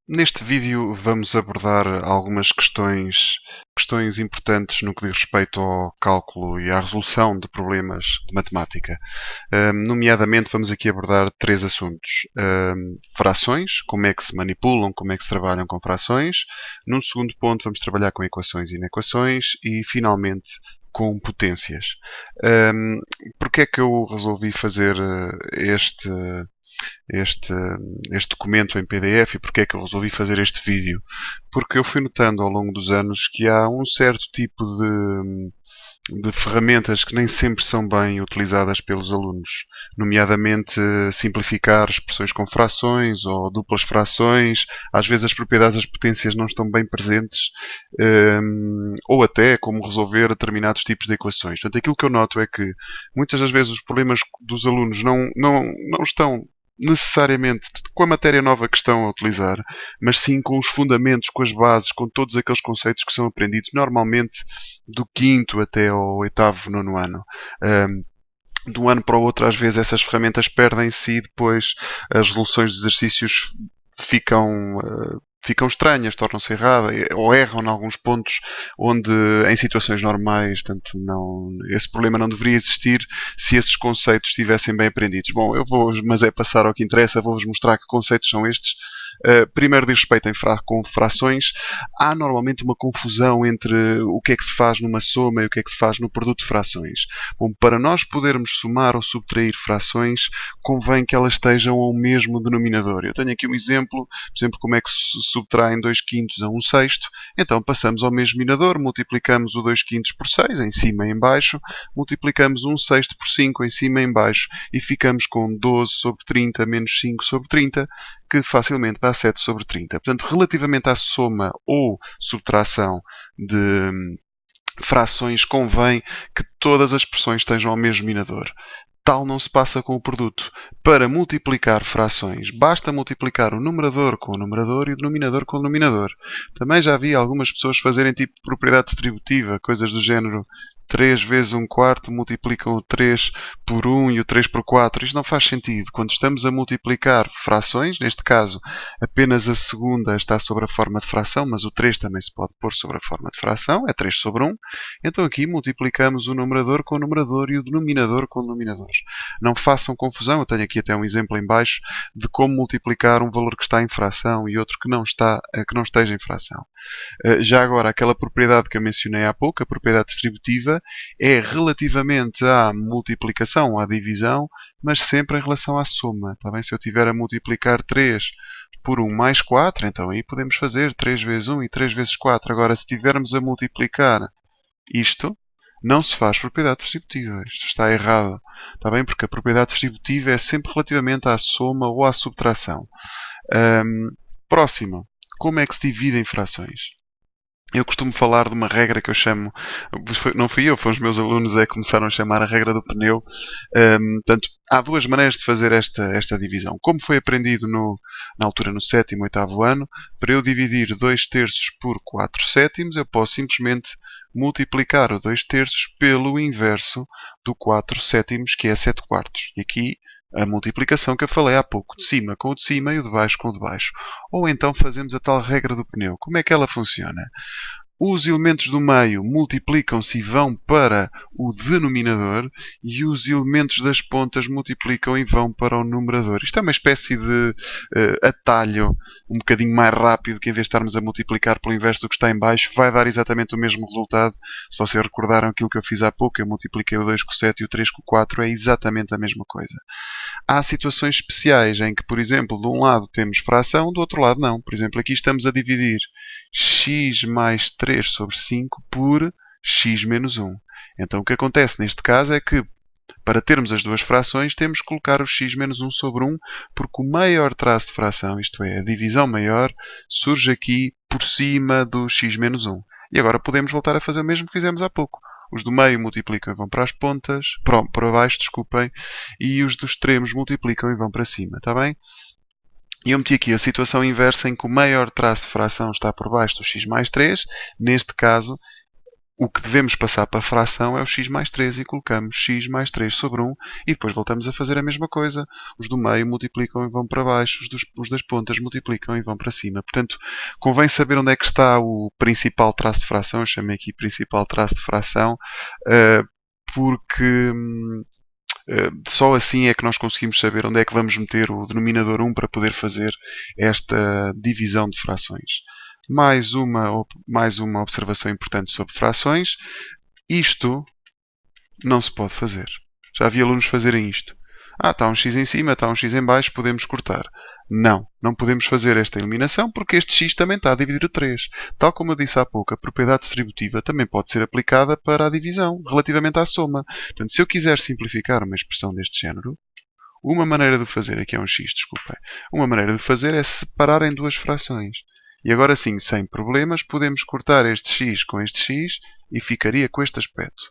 Neste vídeo vamos abordar algumas questões importantes no que diz respeito ao cálculo e à resolução de problemas de matemática. Nomeadamente, vamos aqui abordar três assuntos. Frações, como é que se manipulam, como é que se trabalham com frações. Num segundo ponto, vamos trabalhar com equações e inequações. E, finalmente, com potências. Porque é que eu resolvi fazer este, este documento em PDF e porque é que eu resolvi fazer este vídeo? Porque eu fui notando ao longo dos anos que há um certo tipo de ferramentas que nem sempre são bem utilizadas pelos alunos, nomeadamente simplificar expressões com frações ou duplas frações. Às vezes as propriedades das potências não estão bem presentes, ou até como resolver determinados tipos de equações. Portanto, aquilo que eu noto é que muitas das vezes os problemas dos alunos não estão necessariamente com a matéria nova que estão a utilizar, mas sim com os fundamentos, com as bases, com todos aqueles conceitos que são aprendidos normalmente do quinto até ao oitavo, nono ano. De um ano para o outro, às vezes, essas ferramentas perdem-se e depois as resoluções de exercícios ficam, ficam estranhas, tornam-se erradas ou erram em alguns pontos onde, em situações normais, portanto, esse problema não deveria existir se esses conceitos estivessem bem aprendidos. Bom, mas é passar ao que interessa, vou-vos mostrar que conceitos são estes. Primeiro diz respeito com frações. Há normalmente uma confusão entre o que é que se faz numa soma e o que é que se faz no produto de frações. Bom, para nós podermos somar ou subtrair frações, convém que elas estejam ao mesmo denominador. Eu tenho aqui um exemplo, por exemplo, como é que se subtraem 2 quintos a 1 sexto. Então passamos ao mesmo denominador, multiplicamos o 2 quintos por 6, em cima e em baixo, multiplicamos 1 sexto por 5, em cima e em baixo, e ficamos com 12 sobre 30 menos 5 sobre 30, que facilmente dá 7 sobre 30. Portanto, relativamente à soma ou subtração de frações, convém que todas as expressões estejam ao mesmo denominador. Tal não se passa com o produto. Para multiplicar frações, basta multiplicar o numerador com o numerador e o denominador com o denominador. Também já vi algumas pessoas fazerem tipo de propriedade distributiva, coisas do género 3 vezes 1 quarto multiplicam o 3 por 1 e o 3 por 4. Isto não faz sentido. Quando estamos a multiplicar frações, neste caso apenas a segunda está sobre a forma de fração, mas o 3 também se pode pôr sobre a forma de fração, é 3 sobre 1. Então aqui multiplicamos o numerador com o numerador e o denominador com o denominador. Não façam confusão, eu tenho aqui até um exemplo em baixo de como multiplicar um valor que está em fração e outro que não esteja em fração. Já agora, aquela propriedade que eu mencionei há pouco, a propriedade distributiva, é relativamente à multiplicação, à divisão, mas sempre em relação à soma. Está bem? Se eu tiver a multiplicar 3 por 1 mais 4, então aí podemos fazer 3 vezes 1 e 3 vezes 4. Agora, se estivermos a multiplicar isto, não se faz propriedade distributiva. Isto está errado. Está bem? Porque a propriedade distributiva é sempre relativamente à soma ou à subtração. Próximo. Como é que se dividem frações? Eu costumo falar de uma regra que eu chamo, não fui eu, foram os meus alunos que começaram a chamar a regra do pneu. Portanto, há duas maneiras de fazer esta divisão. Como foi aprendido na altura no sétimo, oitavo ano, para eu dividir 2 terços por 4 sétimos, eu posso simplesmente multiplicar o 2 terços pelo inverso do 4 sétimos, que é 7 quartos. E aqui a multiplicação que eu falei há pouco, de cima com o de cima e o de baixo com o de baixo. Ou então fazemos a tal regra do pneu. Como é que ela funciona? Os elementos do meio multiplicam-se e vão para o denominador e os elementos das pontas multiplicam e vão para o numerador. Isto é uma espécie de atalho um bocadinho mais rápido que em vez de estarmos a multiplicar pelo inverso do que está em baixo, vai dar exatamente o mesmo resultado. Se vocês recordaram aquilo que eu fiz há pouco, eu multipliquei o 2 com o 7 e o 3 com o 4, é exatamente a mesma coisa. Há situações especiais em que, por exemplo, de um lado temos fração, do outro lado não. Por exemplo, aqui estamos a dividir x mais 3 sobre 5 por x menos 1. Então o que acontece neste caso é que, para termos as duas frações, temos que colocar o x menos 1 sobre 1, porque o maior traço de fração, isto é, a divisão maior, surge aqui por cima do x menos 1. E agora podemos voltar a fazer o mesmo que fizemos há pouco. Os do meio multiplicam e vão para as pontas, para baixo, desculpem, e os dos extremos multiplicam e vão para cima, está bem? E eu meti aqui a situação inversa em que o maior traço de fração está por baixo do x mais 3. Neste caso, O que devemos passar para a fração é o x mais 3 e colocamos x mais 3 sobre 1 e depois voltamos a fazer a mesma coisa. Os do meio multiplicam e vão para baixo, os das pontas multiplicam e vão para cima. Portanto, convém saber onde é que está o principal traço de fração. Eu chamei aqui principal traço de fração, porque só assim é que nós conseguimos saber onde é que vamos meter o denominador 1 para poder fazer esta divisão de frações. Mais uma observação importante sobre frações. Isto não se pode fazer. Já vi alunos fazerem isto. Está um x em cima, está um x em baixo, podemos cortar. Não podemos fazer esta eliminação porque este x também está a dividir o 3. Tal como eu disse há pouco, a propriedade distributiva também pode ser aplicada para a divisão, relativamente à soma. Portanto, se eu quiser simplificar uma expressão deste género, uma maneira de fazer, aqui é um x, desculpem, uma maneira de fazer é separar em duas frações. E agora sim, sem problemas, podemos cortar este x com este x e ficaria com este aspecto.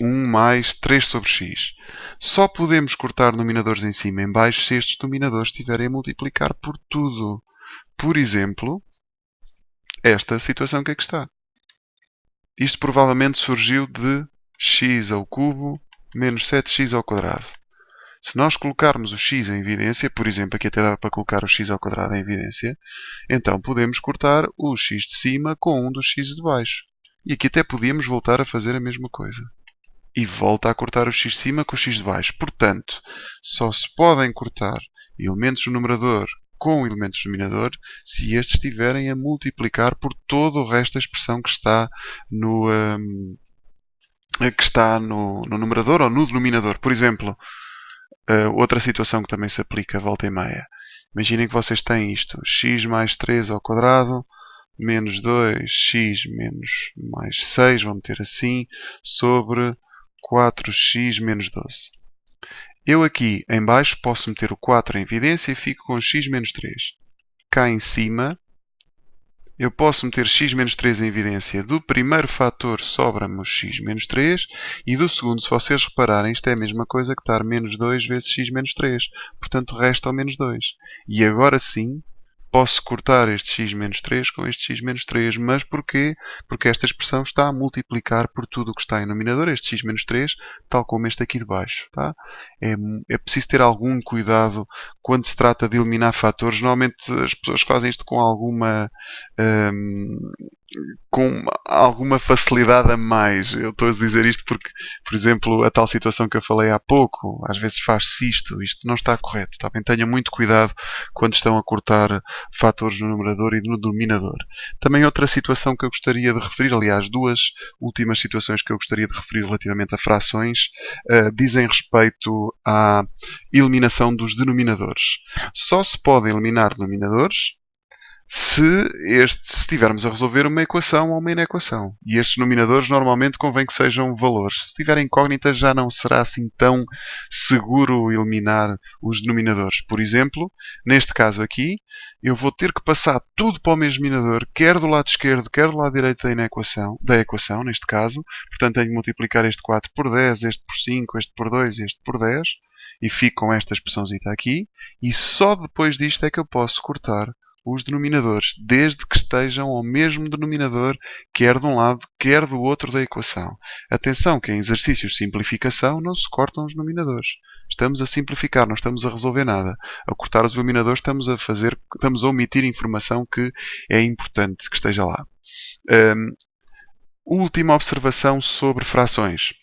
1 mais 3 sobre x. Só podemos cortar denominadores em cima e em baixo se estes denominadores estiverem a multiplicar por tudo. Por exemplo, esta situação que aqui está. Isto provavelmente surgiu de x ao cubo menos 7x ao quadrado. Se nós colocarmos o x em evidência, por exemplo, aqui até dá para colocar o x ao quadrado em evidência, então podemos cortar o x de cima com um dos x de baixo. E aqui até podíamos voltar a fazer a mesma coisa. E volta a cortar o x de cima com o x de baixo. Portanto, só se podem cortar elementos do numerador com elementos do denominador se estes estiverem a multiplicar por todo o resto da expressão que está no numerador ou no denominador. Por exemplo, outra situação que também se aplica volta e meia. Imaginem que vocês têm isto. X mais 3 ao quadrado menos 2x menos mais 6, vamos meter assim, sobre 4x menos 12. Eu aqui em baixo posso meter o 4 em evidência e fico com x menos 3. Cá em cima eu posso meter x menos 3 em evidência. Do primeiro fator sobra-me o x menos 3 e do segundo, se vocês repararem, isto é a mesma coisa que estar menos 2 vezes x menos 3. Portanto, resta ao menos 2. E agora sim, posso cortar este x menos 3 com este x menos 3. Mas porquê? Porque esta expressão está a multiplicar por tudo o que está em denominador, este x menos 3, tal como este aqui de baixo. Tá? É preciso ter algum cuidado quando se trata de eliminar fatores. Normalmente as pessoas fazem isto com alguma facilidade a mais. Eu estou a dizer isto porque, por exemplo, a tal situação que eu falei há pouco, às vezes faz-se isto não está correto. Tá bem? Tenham muito cuidado quando estão a cortar fatores no numerador e no denominador. Também outra situação que eu gostaria de referir, aliás, duas últimas situações que eu gostaria de referir relativamente a frações, dizem respeito à eliminação dos denominadores. Só se pode eliminar denominadores se estivermos a resolver uma equação ou uma inequação. E estes denominadores normalmente convém que sejam valores. Se tiverem incógnitas já não será assim tão seguro eliminar os denominadores. Por exemplo, neste caso aqui, eu vou ter que passar tudo para o mesmo denominador, quer do lado esquerdo, quer do lado direito da equação, neste caso. Portanto, tenho que multiplicar este 4 por 10, este por 5, este por 2, este por 10. E fico com esta expressãozita aqui. E só depois disto é que eu posso cortar os denominadores, desde que estejam ao mesmo denominador, quer de um lado, quer do outro da equação. Atenção que em exercícios de simplificação não se cortam os denominadores. Estamos a simplificar, não estamos a resolver nada. A cortar os denominadores estamos a omitir informação que é importante que esteja lá. Última observação sobre frações.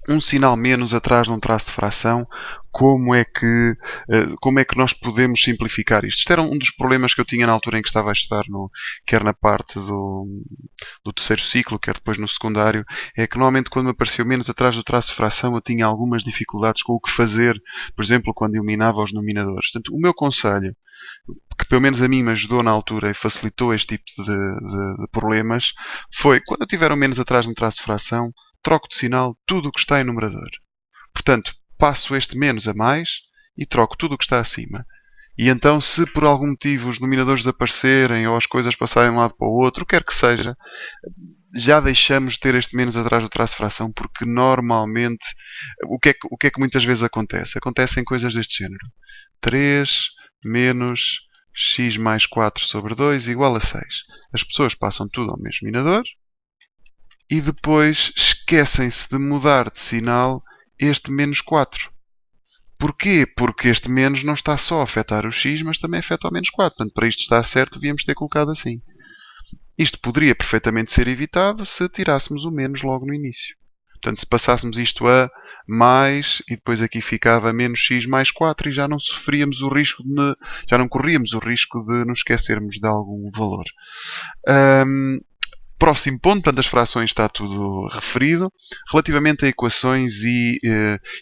Um sinal menos atrás de um traço de fração, como é que nós podemos simplificar isto? Isto era um dos problemas que eu tinha na altura em que estava a estudar, quer na parte do terceiro ciclo, quer depois no secundário, é que normalmente quando me apareceu menos atrás do traço de fração eu tinha algumas dificuldades com o que fazer, por exemplo, quando eliminava os denominadores. Portanto, o meu conselho, que pelo menos a mim me ajudou na altura e facilitou este tipo de problemas, foi, quando eu tiver um menos atrás de um traço de fração, troco de sinal tudo o que está em numerador. Portanto, passo este menos a mais e troco tudo o que está acima. E então, se por algum motivo os denominadores desaparecerem ou as coisas passarem de um lado para o outro, quer que seja, já deixamos de ter este menos atrás do traço de fração, porque normalmente, o que é que muitas vezes acontece? Acontecem coisas deste género. 3 menos x mais 4 sobre 2 igual a 6. As pessoas passam tudo ao mesmo denominador e depois esquecem-se de mudar de sinal este menos 4. Porquê? Porque este menos não está só a afetar o x, mas também afeta o menos 4. Portanto, para isto estar certo, devíamos ter colocado assim. Isto poderia perfeitamente ser evitado se tirássemos o menos logo no início. Portanto, se passássemos isto a mais e depois aqui ficava menos x mais 4 e já não sofríamos o risco já não corríamos o risco de nos esquecermos de algum valor. Próximo ponto, portanto, as frações está tudo referido. Relativamente a equações e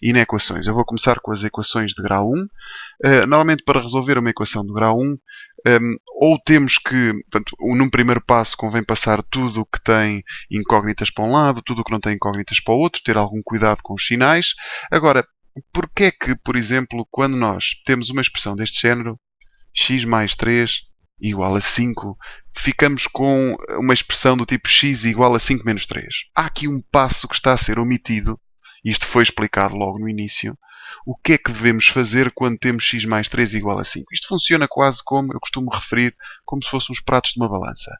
inequações. Eu vou começar com as equações de grau 1. Normalmente, para resolver uma equação de grau 1, ou temos que, portanto, num primeiro passo convém passar tudo o que tem incógnitas para um lado, tudo o que não tem incógnitas para o outro, ter algum cuidado com os sinais. Agora, porquê é que, por exemplo, quando nós temos uma expressão deste género, x mais 3 igual a 5, ficamos com uma expressão do tipo x igual a 5 menos 3. Há aqui um passo que está a ser omitido. Isto foi explicado logo no início. O que é que devemos fazer quando temos x mais 3 igual a 5? Isto funciona quase como, eu costumo referir, como se fossem os pratos de uma balança.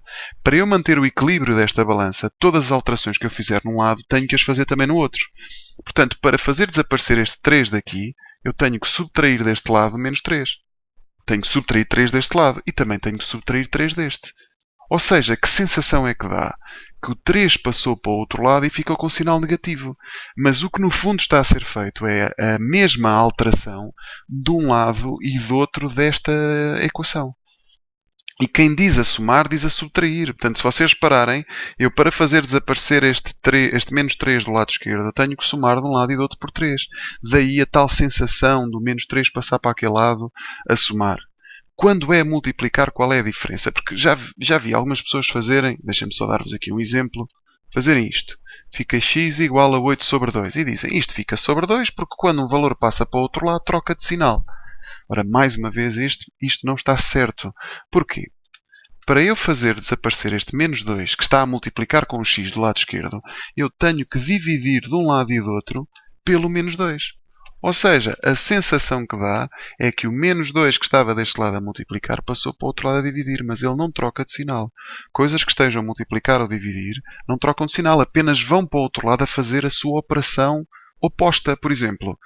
Para eu manter o equilíbrio desta balança, todas as alterações que eu fizer num lado, tenho que as fazer também no outro. Portanto, para fazer desaparecer este 3 daqui, eu tenho que subtrair deste lado menos 3. Tenho que subtrair 3 deste lado e também tenho que subtrair 3 deste. Ou seja, que sensação é que dá? Que o 3 passou para o outro lado e ficou com sinal negativo. Mas o que no fundo está a ser feito é a mesma alteração de um lado e do outro desta equação. E quem diz a somar, diz a subtrair. Portanto, se vocês repararem, eu para fazer desaparecer este menos 3 do lado esquerdo, eu tenho que somar de um lado e do outro por 3. Daí a tal sensação do menos 3 passar para aquele lado a somar. Quando é multiplicar, qual é a diferença? Porque já vi algumas pessoas fazerem, deixem-me só dar-vos aqui um exemplo, fazerem isto. Fica x igual a 8 sobre 2. E dizem, isto fica sobre 2 porque quando um valor passa para o outro lado, troca de sinal. Ora, mais uma vez, isto não está certo. Porquê? Para eu fazer desaparecer este menos 2, que está a multiplicar com o x do lado esquerdo, eu tenho que dividir de um lado e do outro pelo menos 2. Ou seja, a sensação que dá é que o menos 2 que estava deste lado a multiplicar passou para o outro lado a dividir, mas ele não troca de sinal. Coisas que estejam a multiplicar ou dividir não trocam de sinal, apenas vão para o outro lado a fazer a sua operação oposta. Por exemplo,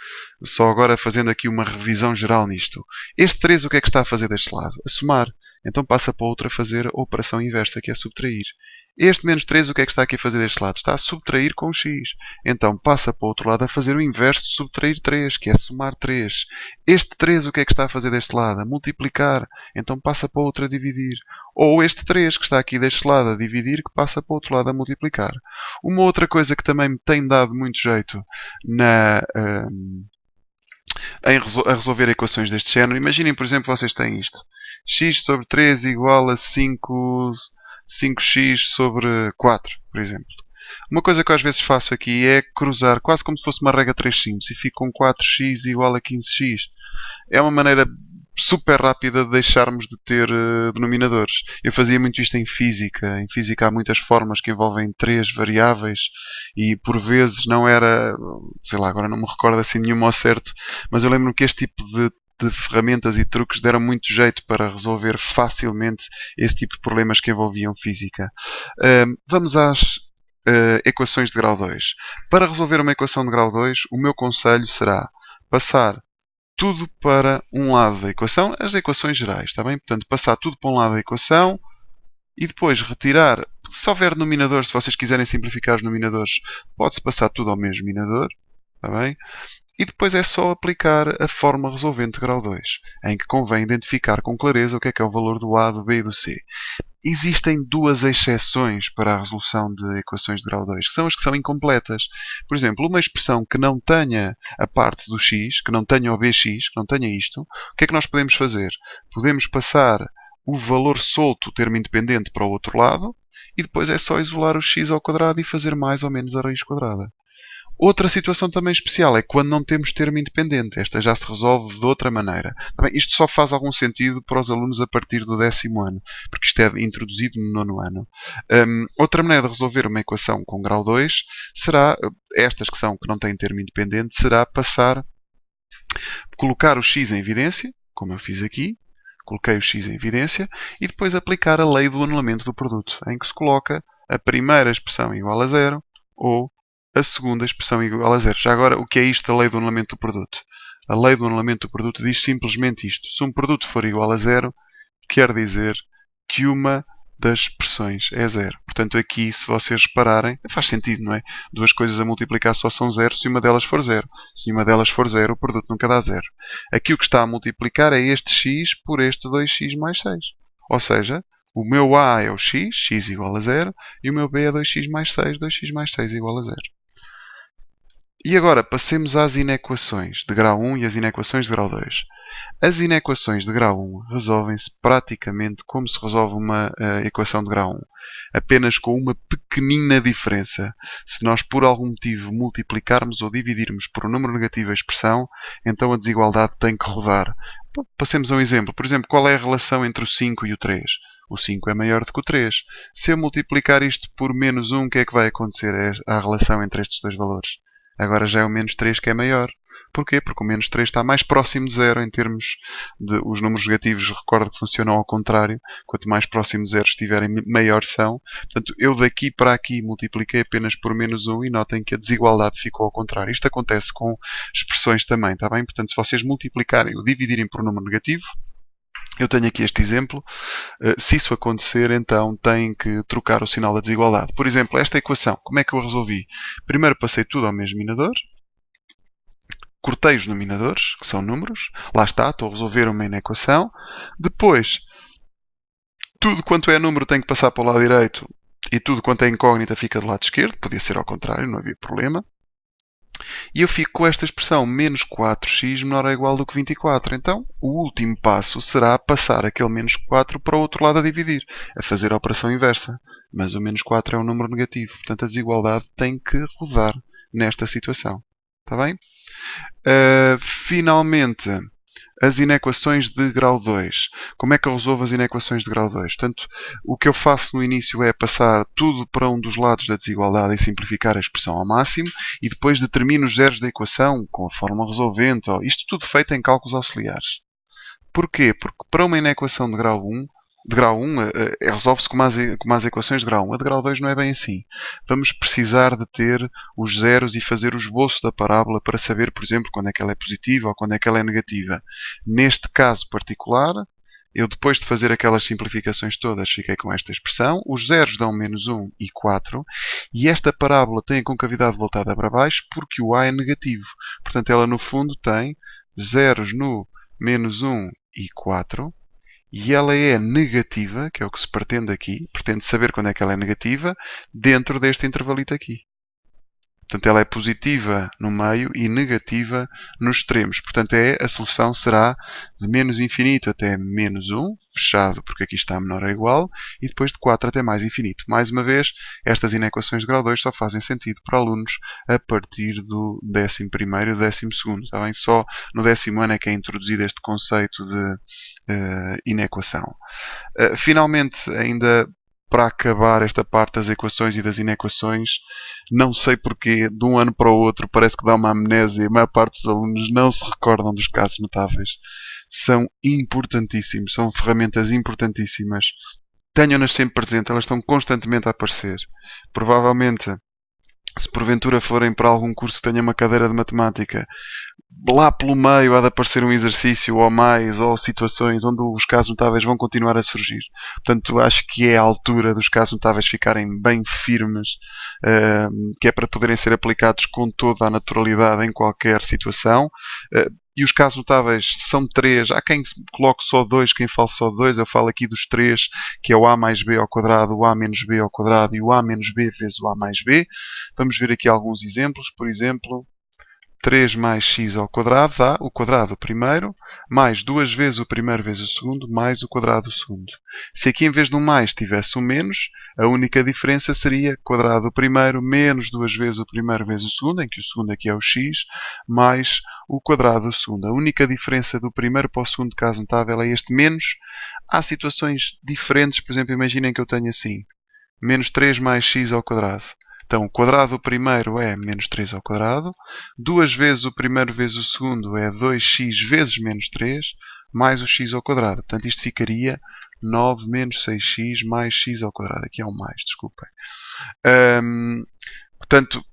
só agora fazendo aqui uma revisão geral nisto. Este 3 o que é que está a fazer deste lado? A somar. Então passa para o outro a fazer a operação inversa, que é subtrair. Este menos 3 o que é que está aqui a fazer deste lado? Está a subtrair com x. Então passa para o outro lado a fazer o inverso de subtrair 3, que é somar 3. Este 3 o que é que está a fazer deste lado? A multiplicar. Então passa para o outro a dividir. Ou este 3 que está aqui deste lado a dividir, que passa para o outro lado a multiplicar. Uma outra coisa que também me tem dado muito jeito a resolver equações deste género. Imaginem, por exemplo, vocês têm isto. X sobre 3 igual a 5x sobre 4, por exemplo. Uma coisa que eu às vezes faço aqui é cruzar, quase como se fosse uma regra 3 simples, e fico com 4x igual a 15x. É uma maneira super rápida de deixarmos de ter denominadores. Eu fazia muito isto em física. Em física há muitas formas que envolvem 3 variáveis e por vezes não era, sei lá, agora não me recordo assim nenhuma ao certo, mas eu lembro-me que este tipo de ferramentas e truques deram muito jeito para resolver facilmente esse tipo de problemas que envolviam física. Vamos às equações de grau 2. Para resolver uma equação de grau 2, o meu conselho será passar tudo para um lado da equação, as equações gerais, está bem? Portanto, passar tudo para um lado da equação e depois retirar, se houver denominadores, se vocês quiserem simplificar os denominadores, pode-se passar tudo ao mesmo denominador, está bem? E depois é só aplicar a forma resolvente de grau 2, em que convém identificar com clareza o que é o valor do A, do B e do C. Existem duas exceções para a resolução de equações de grau 2, que são as que são incompletas. Por exemplo, uma expressão que não tenha a parte do x, que não tenha o bx, que não tenha isto, o que é que nós podemos fazer? Podemos passar o valor solto, o termo independente, para o outro lado, e depois é só isolar o x ao quadrado e fazer mais ou menos a raiz quadrada. Outra situação também especial é quando não temos termo independente. Esta já se resolve de outra maneira. Também, isto só faz algum sentido para os alunos a partir do 10º ano, porque isto é introduzido no 9º ano. Outra maneira de resolver uma equação com grau 2 será, estas que não têm termo independente, será colocar o x em evidência, como eu fiz aqui. Coloquei o x em evidência e depois aplicar a lei do anulamento do produto, em que se coloca a primeira expressão igual a zero ou a segunda expressão igual a zero. Já agora, o que é isto da lei do anulamento do produto? A lei do anulamento do produto diz simplesmente isto. Se um produto for igual a zero, quer dizer que uma das expressões é zero. Portanto, aqui, se vocês repararem, faz sentido, não é? Duas coisas a multiplicar só são zero se uma delas for zero. Se uma delas for zero, o produto nunca dá zero. Aqui o que está a multiplicar é este x por este 2x mais 6. Ou seja, o meu A é o x, x igual a zero, e o meu B é 2x mais 6, 2x mais 6 igual a zero. E agora passemos às inequações de grau 1 e as inequações de grau 2. As inequações de grau 1 resolvem-se praticamente como se resolve uma equação de grau 1. Apenas com uma pequenina diferença. Se nós por algum motivo multiplicarmos ou dividirmos por um número negativo a expressão, então a desigualdade tem que rodar. Passemos a um exemplo. Por exemplo, qual é a relação entre o 5 e o 3? O 5 é maior do que o 3. Se eu multiplicar isto por menos 1, o que é que vai acontecer à relação entre estes dois valores? Agora já é o menos 3 que é maior. Porquê? Porque o menos 3 está mais próximo de zero em termos de... Os números negativos, recordo que funcionam ao contrário. Quanto mais próximo de zero estiverem, maior são. Portanto, eu daqui para aqui multipliquei apenas por menos 1 e notem que a desigualdade ficou ao contrário. Isto acontece com expressões também, está bem? Portanto, se vocês multiplicarem ou dividirem por um número negativo, eu tenho aqui este exemplo. Se isso acontecer, então têm que trocar o sinal da desigualdade. Por exemplo, esta equação, como é que eu resolvi? Primeiro passei tudo ao mesmo denominador. Cortei os denominadores, que são números. Lá está, estou a resolver uma equação. Depois, tudo quanto é número tem que passar para o lado direito e tudo quanto é incógnita fica do lado esquerdo. Podia ser ao contrário, não havia problema. E eu fico com esta expressão menos 4x menor ou igual do que 24. Então, o último passo será passar aquele menos 4 para o outro lado a dividir, a fazer a operação inversa. Mas o menos 4 é um número negativo. Portanto, a desigualdade tem que rodar nesta situação. Está bem? Finalmente, as inequações de grau 2. Como é que eu resolvo as inequações de grau 2? Portanto, o que eu faço no início é passar tudo para um dos lados da desigualdade e simplificar a expressão ao máximo, e depois determino os zeros da equação com a fórmula resolvente. Isto tudo feito em cálculos auxiliares. Porquê? Porque para uma inequação de grau 1, resolve-se como as equações de grau 1. A de grau 2 não é bem assim. Vamos precisar de ter os zeros e fazer o esboço da parábola para saber, por exemplo, quando é que ela é positiva ou quando é que ela é negativa. Neste caso particular, eu depois de fazer aquelas simplificações todas, fiquei com esta expressão. Os zeros dão menos 1 e 4. E esta parábola tem a concavidade voltada para baixo porque o A é negativo. Portanto, ela no fundo tem zeros no menos 1 e 4. E ela é negativa, que é o que se pretende aqui. Pretende saber quando é que ela é negativa, dentro deste intervalito aqui. Portanto, ela é positiva no meio e negativa nos extremos. Portanto, a solução será de menos infinito até menos 1, fechado porque aqui está menor ou igual, e depois de 4 até mais infinito. Mais uma vez, estas inequações de grau 2 só fazem sentido para alunos a partir do 11º e do 12º. Está bem? Só no 10º ano é que é introduzido este conceito de inequação. Finalmente, ainda para acabar esta parte das equações e das inequações, não sei porquê, de um ano para o outro parece que dá uma amnésia. A maior parte dos alunos não se recordam dos casos notáveis. São importantíssimos, são ferramentas importantíssimas. Tenham-nas sempre presente, elas estão constantemente a aparecer. Provavelmente, se porventura forem para algum curso que tenha uma cadeira de matemática, lá pelo meio há de aparecer um exercício ou mais, ou situações onde os casos notáveis vão continuar a surgir. Portanto, acho que é a altura dos casos notáveis ficarem bem firmes, que é para poderem ser aplicados com toda a naturalidade em qualquer situação. E os casos notáveis são 3. Há quem coloque só 2, quem fale só 2. Eu falo aqui dos 3, que é o a mais b ao quadrado, o a menos b ao quadrado e o a menos b vezes o a mais b. Vamos ver aqui alguns exemplos. Por exemplo, 3 mais x ao quadrado dá o quadrado do primeiro, mais 2 vezes o primeiro vezes o segundo, mais o quadrado do segundo. Se aqui em vez de um mais tivesse um menos, a única diferença seria quadrado do primeiro menos 2 vezes o primeiro vezes o segundo, em que o segundo aqui é o x, mais o quadrado do segundo. A única diferença do primeiro para o segundo caso notável é este menos. Há situações diferentes, por exemplo, imaginem que eu tenho assim, menos 3 mais x ao quadrado. Então, o quadrado do primeiro é menos 3 ao quadrado. 2 vezes o primeiro vezes o segundo é 2x vezes menos 3, mais o x ao quadrado. Portanto, isto ficaria 9 menos 6x mais x ao quadrado. Aqui é um mais, desculpem. Portanto,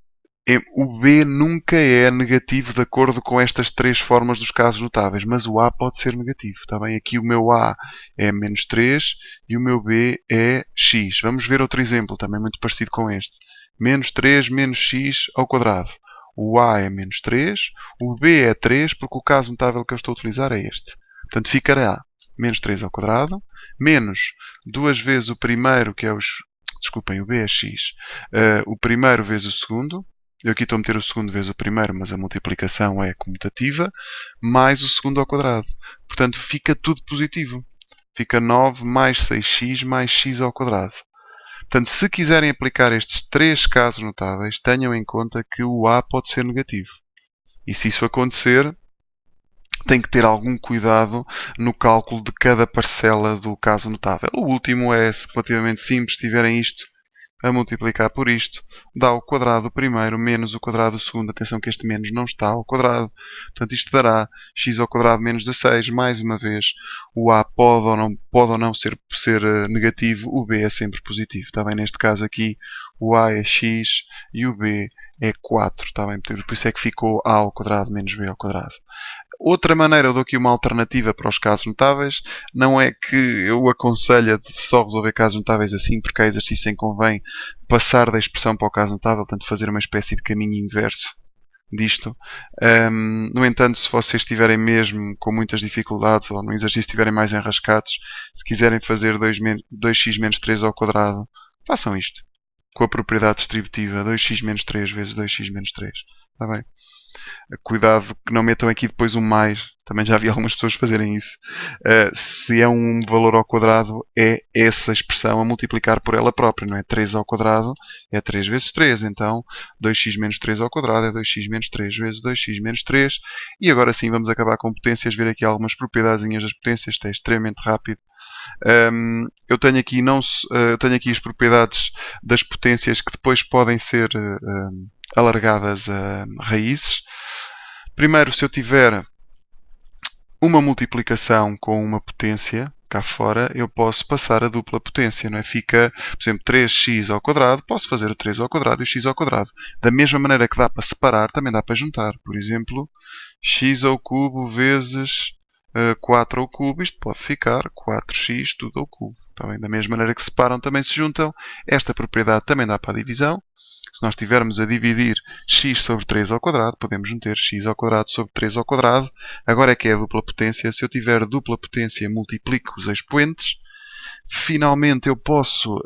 o B nunca é negativo de acordo com estas três formas dos casos notáveis, mas o A pode ser negativo. Está bem? Aqui o meu A é menos 3 e o meu B é x. Vamos ver outro exemplo, também muito parecido com este. Menos 3 menos x ao quadrado. O A é menos 3, o B é 3, porque o caso notável que eu estou a utilizar é este. Portanto, ficará menos 3 ao quadrado, menos 2 vezes o primeiro, que é os... Desculpem, o B é x. O primeiro vezes o segundo. Eu aqui estou a meter o segundo vezes o primeiro, mas a multiplicação é comutativa, mais o segundo ao quadrado. Portanto, fica tudo positivo. Fica 9 mais 6x mais x ao quadrado. Portanto, se quiserem aplicar estes três casos notáveis, tenham em conta que o A pode ser negativo. E se isso acontecer, tem que ter algum cuidado no cálculo de cada parcela do caso notável. O último é relativamente simples. Se tiverem isto a multiplicar por isto, dá o quadrado do primeiro menos o quadrado do segundo. Atenção que este menos não está ao quadrado. Portanto, isto dará x ao quadrado menos 16. Mais uma vez, o A pode ou não ser negativo, o B é sempre positivo. Está bem? Neste caso aqui, o A é x e o B é 4. Está bem? Por isso é que ficou A ao quadrado menos B ao quadrado. Outra maneira, eu dou aqui uma alternativa para os casos notáveis. Não é que eu aconselho a só resolver casos notáveis assim, porque há exercício em que convém passar da expressão para o caso notável, portanto fazer uma espécie de caminho inverso disto. No entanto, se vocês estiverem mesmo com muitas dificuldades ou no exercício estiverem mais enrascados, se quiserem fazer 2x menos 3 ao quadrado, façam isto. Com a propriedade distributiva 2x menos 3 vezes 2x menos 3. Está bem? Cuidado que não metam aqui depois um mais. Também já vi algumas pessoas fazerem isso. Se é um valor ao quadrado, é essa expressão a multiplicar por ela própria. Não é 3 ao quadrado, é 3 vezes 3. Então, 2x menos 3 ao quadrado é 2x menos 3 vezes 2x menos 3. E agora sim, vamos acabar com potências. Ver aqui algumas propriedadezinhas das potências. Isto é extremamente rápido. Eu tenho aqui as propriedades das potências que depois podem ser alargadas a raízes. Primeiro, se eu tiver uma multiplicação com uma potência cá fora, eu posso passar a dupla potência, não é? Fica, por exemplo, 3x ao quadrado, posso fazer o 3 ao quadrado e o x ao quadrado. Da mesma maneira que dá para separar, também dá para juntar. Por exemplo, x ao cubo vezes 4 ao cubo, isto pode ficar 4x tudo ao cubo. Tá bem? Da mesma maneira que separam, também se juntam. Esta propriedade também dá para a divisão. Se nós estivermos a dividir x sobre 3 ao quadrado, podemos meter x ao quadrado sobre 3 ao quadrado. Agora é que é a dupla potência. Se eu tiver dupla potência, multiplico os expoentes. Finalmente, eu posso,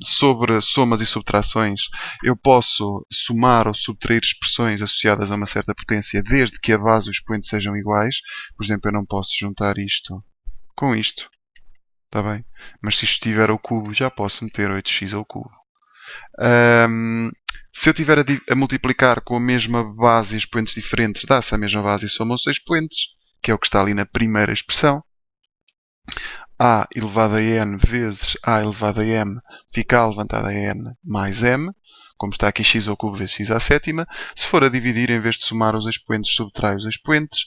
sobre somas e subtrações, eu posso somar ou subtrair expressões associadas a uma certa potência, desde que a base e o expoente sejam iguais. Por exemplo, eu não posso juntar isto com isto. Está bem? Mas se isto tiver ao cubo, já posso meter 8x ao cubo. Se eu estiver a multiplicar com a mesma base e expoentes diferentes, dá-se a mesma base e somam-se expoentes, que é o que está ali na primeira expressão. A elevado a n vezes A elevado a m fica A levantado a n mais m, como está aqui x ao cubo vezes x à sétima. Se for a dividir, em vez de somar os expoentes, subtrai os expoentes.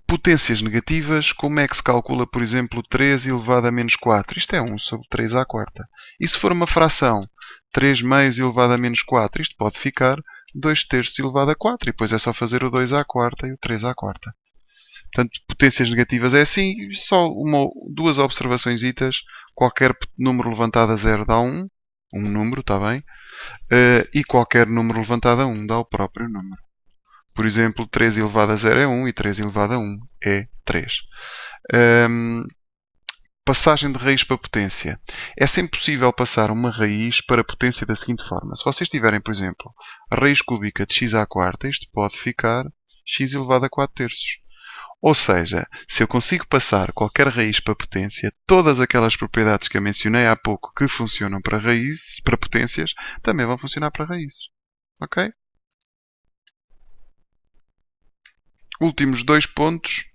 Potências negativas, como é que se calcula, por exemplo, 3 elevado a menos 4? Isto é 1 sobre 3 à quarta. E se for uma fração, 3 meios elevado a menos 4, isto pode ficar 2 terços elevado a 4. E depois é só fazer o 2 à quarta e o 3 à quarta. Portanto, potências negativas é assim. Só duas observações. Qualquer número levantado a 0 dá 1. Um número, está bem? E qualquer número levantado a 1 dá o próprio número. Por exemplo, 3 elevado a 0 é 1 e 3 elevado a 1 é 3. Passagem de raiz para potência. É sempre possível passar uma raiz para potência da seguinte forma. Se vocês tiverem, por exemplo, a raiz cúbica de x à quarta, isto pode ficar x elevado a 4 terços. Ou seja, se eu consigo passar qualquer raiz para potência, todas aquelas propriedades que eu mencionei há pouco que funcionam para raízes, para potências, também vão funcionar para raízes. Ok? Últimos dois pontos.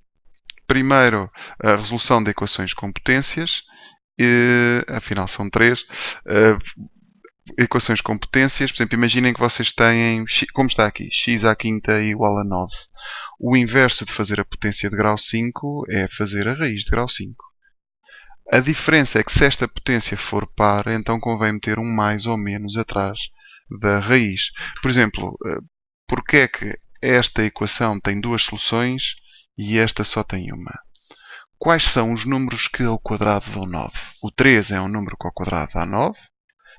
Primeiro, a resolução de equações com potências. Afinal, são três. Equações com potências. Por exemplo, imaginem que vocês têm, como está aqui, x à quinta igual a 9. O inverso de fazer a potência de grau 5 é fazer a raiz de grau 5. A diferença é que se esta potência for par, então convém meter um mais ou menos atrás da raiz. Por exemplo, porque é que esta equação tem duas soluções e esta só tem uma? Quais são os números que ao quadrado dão 9? O 3 é um número que ao quadrado dá 9,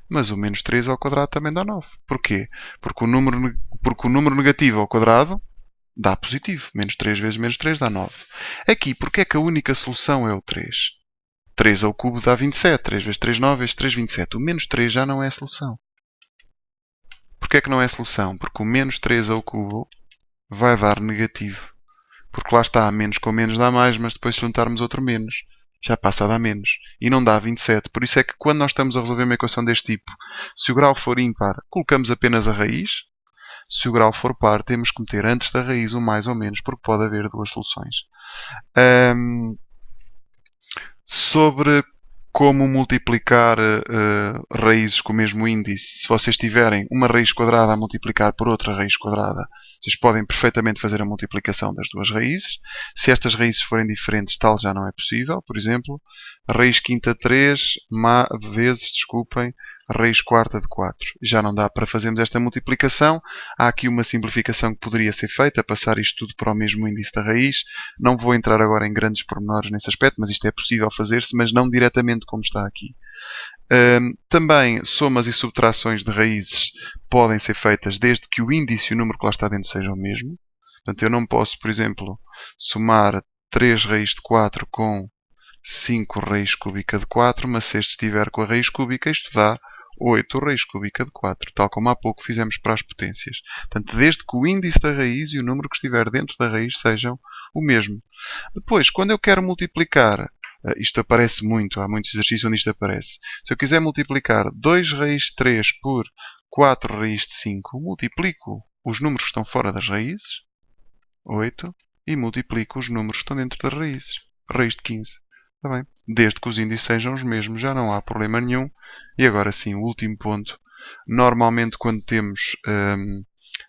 mas o menos 3 ao quadrado também dá 9. Porquê? Porque o número negativo ao quadrado dá positivo. Menos 3 vezes menos 3 dá 9. Aqui, porque é que a única solução é o 3? 3 ao cubo dá 27. 3 vezes 3, 9 vezes 3, 27. O menos 3 já não é a solução. Porquê é que não é a solução? Porque o menos 3 ao cubo vai dar negativo. Porque lá está, menos com menos dá mais, mas depois se juntarmos outro menos, já passa a dar menos. E não dá 27. Por isso é que quando nós estamos a resolver uma equação deste tipo, se o grau for ímpar, colocamos apenas a raiz. Se o grau for par, temos que meter antes da raiz um mais ou menos, porque pode haver duas soluções. Sobre como multiplicar raízes com o mesmo índice, se vocês tiverem uma raiz quadrada a multiplicar por outra raiz quadrada, vocês podem perfeitamente fazer a multiplicação das duas raízes. Se estas raízes forem diferentes, tal já não é possível. Por exemplo, a raiz quinta de 3 vezes, a raiz quarta de 4. Já não dá para fazermos esta multiplicação. Há aqui uma simplificação que poderia ser feita, passar isto tudo para o mesmo índice da raiz. Não vou entrar agora em grandes pormenores nesse aspecto, mas isto é possível fazer-se, mas não diretamente como está aqui. Também somas e subtrações de raízes podem ser feitas desde que o índice e o número que lá está dentro sejam o mesmo. Portanto, eu não posso, por exemplo, somar 3 raiz de 4 com 5 raiz cúbica de 4, mas se este estiver com a raiz cúbica, isto dá 8 raiz cúbica de 4, tal como há pouco fizemos para as potências. Portanto, desde que o índice da raiz e o número que estiver dentro da raiz sejam o mesmo. Depois, quando eu quero multiplicar, isto aparece muito, há muitos exercícios onde isto aparece. Se eu quiser multiplicar 2 raiz de 3 por 4 raiz de 5, multiplico os números que estão fora das raízes, 8, e multiplico os números que estão dentro das raízes, raiz de 15. Está bem? Desde que os índices sejam os mesmos, já não há problema nenhum. E agora sim, o último ponto. Normalmente, quando temos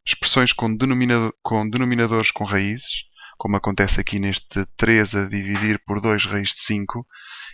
expressões com denominadores com raízes, como acontece aqui neste 3 a dividir por 2 raiz de 5,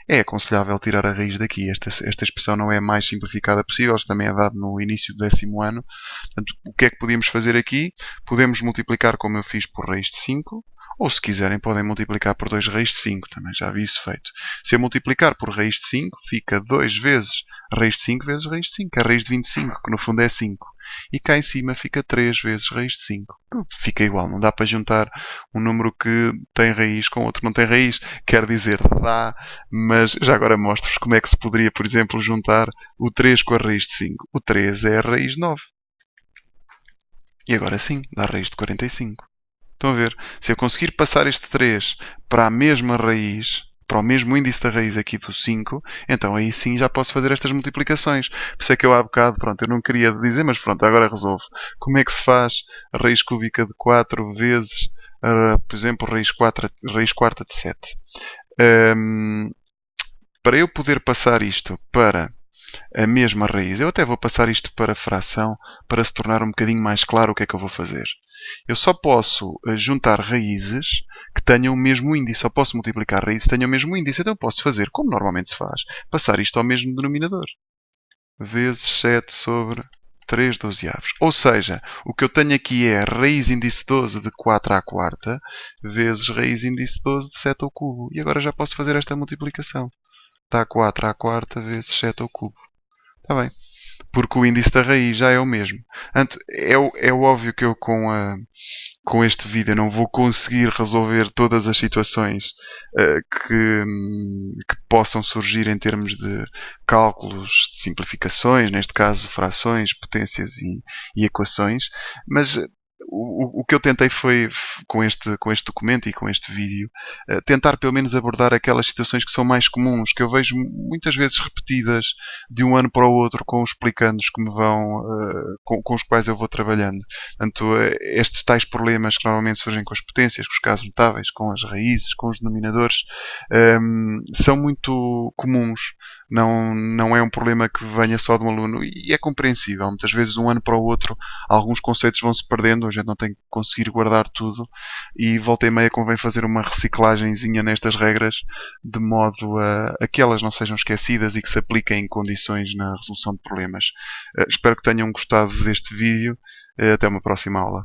é aconselhável tirar a raiz daqui. Esta expressão não é a mais simplificada possível, isto também é dado no início do 10º ano. Portanto, o que é que podíamos fazer aqui? Podemos multiplicar como eu fiz por raiz de 5, ou se quiserem podem multiplicar por 2 raiz de 5, também já vi isso feito. Se eu multiplicar por raiz de 5, fica 2 vezes raiz de 5 vezes raiz de 5, a raiz de 25, que no fundo é 5. E cá em cima fica 3 vezes raiz de 5. Fica igual, não dá para juntar um número que tem raiz com outro que não tem raiz. Quer dizer, dá, mas já agora mostro-vos como é que se poderia, por exemplo, juntar o 3 com a raiz de 5. O 3 é a raiz de 9. E agora sim, dá a raiz de 45. Estão a ver? Se eu conseguir passar este 3 para a mesma raiz, para o mesmo índice da raiz aqui do 5, então aí sim já posso fazer estas multiplicações. Por isso é que eu há bocado, pronto, eu não queria dizer, mas pronto, agora resolvo. Como é que se faz a raiz cúbica de 4 vezes, por exemplo, raiz quarta de 7? Para eu poder passar isto para a mesma raiz, eu até vou passar isto para fração, para se tornar um bocadinho mais claro o que é que eu vou fazer. Eu só posso juntar raízes que tenham o mesmo índice. Só posso multiplicar raízes que tenham o mesmo índice. Então eu posso fazer, como normalmente se faz, passar isto ao mesmo denominador. Vezes 7 sobre 3 dozeavos. Ou seja, o que eu tenho aqui é raiz índice 12 de 4 à quarta vezes raiz índice 12 de 7 ao cubo. E agora já posso fazer esta multiplicação. Dá 4 à quarta vezes 7 ao cubo. Está bem. Porque o índice da raiz já é o mesmo. Portanto, é óbvio que eu com este vídeo não vou conseguir resolver todas as situações que possam surgir em termos de cálculos, de simplificações, neste caso frações, potências e equações, mas o que eu tentei foi, com este documento e com este vídeo, tentar pelo menos abordar aquelas situações que são mais comuns, que eu vejo muitas vezes repetidas de um ano para o outro com os explicandos que me vão, com os quais eu vou trabalhando. Portanto, estes tais problemas que normalmente surgem com as potências, com os casos notáveis, com as raízes, com os denominadores, são muito comuns. Não é um problema que venha só de um aluno e é compreensível. Muitas vezes, de um ano para o outro, alguns conceitos vão se perdendo a gente não tem que conseguir guardar tudo e volta e meia convém fazer uma reciclagenzinha nestas regras de modo a que elas não sejam esquecidas e que se apliquem em condições na resolução de problemas. Espero que tenham gostado deste vídeo. Até uma próxima aula.